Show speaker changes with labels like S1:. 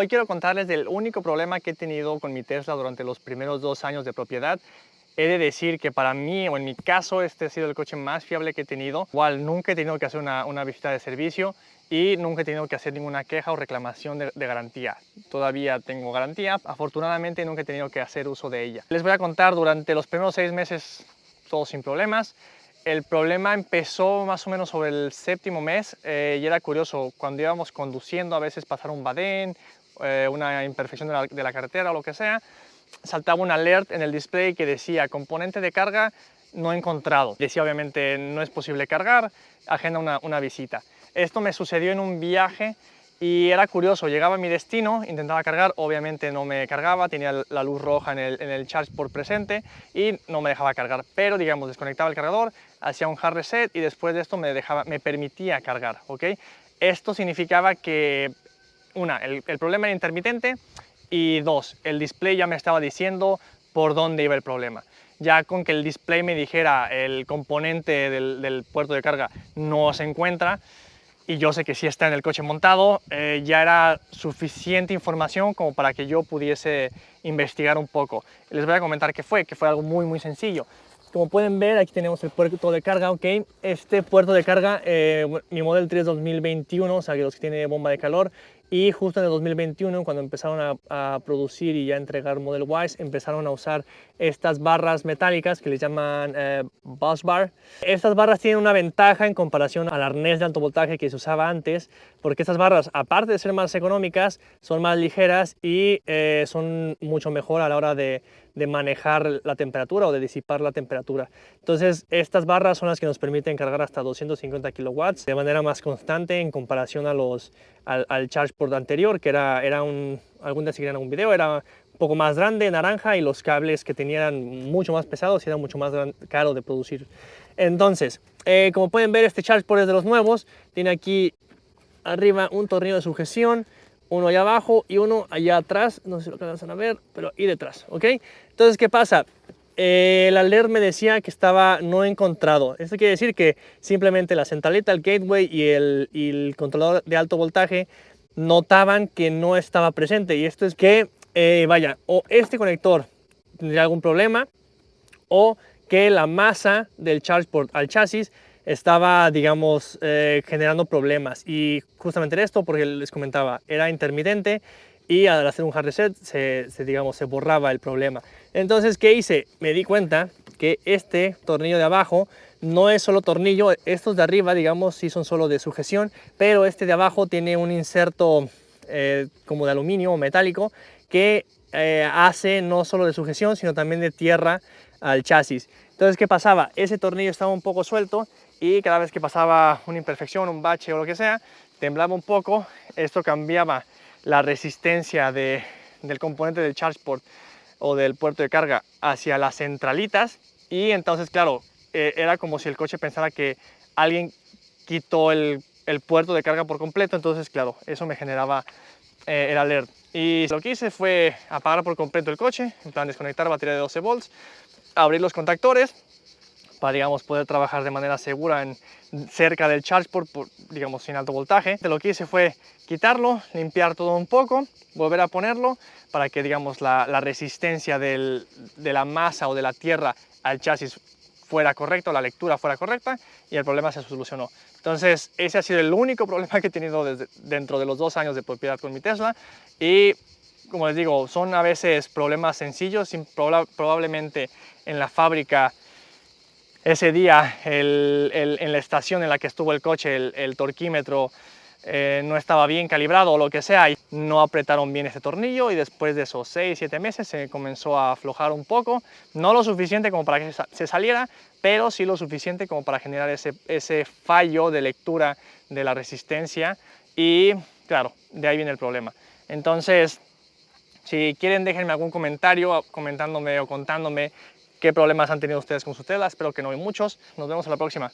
S1: Hoy quiero contarles del único problema que he tenido con mi Tesla durante los primeros 2 años de propiedad. He de decir que para mí, o en mi caso, este ha sido el coche más fiable que he tenido. Igual, nunca he tenido que hacer una visita de servicio y nunca he tenido que hacer ninguna queja o reclamación de garantía. Todavía tengo garantía, afortunadamente nunca he tenido que hacer uso de ella. Les voy a contar durante los primeros 6 meses todo sin problemas. El problema empezó más o menos sobre el 7º mes y era curioso, cuando íbamos conduciendo a veces pasar un badén, una imperfección de la carretera o lo que sea, saltaba un alert en el display que decía componente de carga no encontrado. Decía obviamente no es posible cargar, agenda una visita. Esto me sucedió en un viaje y era curioso, llegaba a mi destino, intentaba cargar, obviamente no me cargaba, tenía la luz roja en el ChargePort presente y no me dejaba cargar, pero digamos desconectaba el cargador, hacía un hard reset y después de esto me permitía cargar, ¿ok? Esto significaba que, el problema era intermitente y 2, el display ya me estaba diciendo por dónde iba el problema. Ya con que el display me dijera el componente del puerto de carga no se encuentra, y yo sé que sí está en el coche montado, ya era suficiente información como para que yo pudiese investigar un poco. Les voy a comentar qué fue, que fue algo muy sencillo. Como pueden ver, aquí tenemos el puerto de carga, ¿ok? Este puerto de carga, mi Model 3 2021, o sea, que los que tiene bomba de calor, y justo en el 2021, cuando empezaron a producir y ya entregar Model Ys, empezaron a usar estas barras metálicas que les llaman bus bar. Estas barras tienen una ventaja en comparación al arnés de alto voltaje que se usaba antes, porque estas barras, aparte de ser más económicas, son más ligeras y son mucho mejor a la hora de manejar la temperatura o de disipar la temperatura. Entonces, estas barras son las que nos permiten cargar hasta 250 kilowatts de manera más constante en comparación al ChargePort anterior, que algún día si quieren un video, era un poco más grande, naranja, y los cables que tenían mucho más pesados y era mucho más caro de producir. Entonces, como pueden ver, este ChargePort es de los nuevos. Tiene aquí arriba un tornillo de sujeción, uno allá abajo y uno allá atrás, no sé si lo alcanzan a ver, pero y detrás, ¿ok? Entonces, ¿qué pasa? El alert me decía que estaba no encontrado. Esto quiere decir que simplemente la centralita, el gateway y el controlador de alto voltaje notaban que no estaba presente. Y esto es que, o este conector tendría algún problema, o que la masa del ChargePort al chasis estaba, digamos, generando problemas. Y justamente esto, porque les comentaba, era intermitente y al hacer un hard reset se borraba el problema. Entonces, ¿qué hice? Me di cuenta que este tornillo de abajo no es solo tornillo. Estos de arriba, digamos, sí son solo de sujeción, pero este de abajo tiene un inserto como de aluminio o metálico que hace no solo de sujeción, sino también de tierra al chasis. Entonces, ¿qué pasaba? Ese tornillo estaba un poco suelto y cada vez que pasaba una imperfección, un bache o lo que sea, temblaba un poco. Esto cambiaba la resistencia del componente del ChargePort o del puerto de carga hacia las centralitas, y entonces, claro, era como si el coche pensara que alguien quitó el puerto de carga por completo. Entonces, claro, eso me generaba el alert. Y lo que hice fue apagar por completo el coche, en plan desconectar batería de 12 volts, abrir los contactores para, digamos, poder trabajar de manera segura cerca del ChargePort, digamos, sin alto voltaje. Lo que hice fue quitarlo, limpiar todo un poco, volver a ponerlo para que, digamos, la resistencia de la masa o de la tierra al chasis fuera correcta, la lectura fuera correcta, y el problema se solucionó. Entonces, ese ha sido el único problema que he tenido dentro de los 2 años de propiedad con mi Tesla. Y como les digo, son a veces problemas sencillos. Probablemente en la fábrica ese día, en la estación en la que estuvo el coche, el torquímetro no estaba bien calibrado o lo que sea, y no apretaron bien este tornillo, y después de esos 6-7 meses se comenzó a aflojar un poco, no lo suficiente como para que se saliera, pero sí lo suficiente como para generar ese fallo de lectura de la resistencia, y claro, de ahí viene el problema. Entonces, si quieren, déjenme algún comentario comentándome o contándome qué problemas han tenido ustedes con su Tesla. Espero que no hay muchos. Nos vemos a la próxima.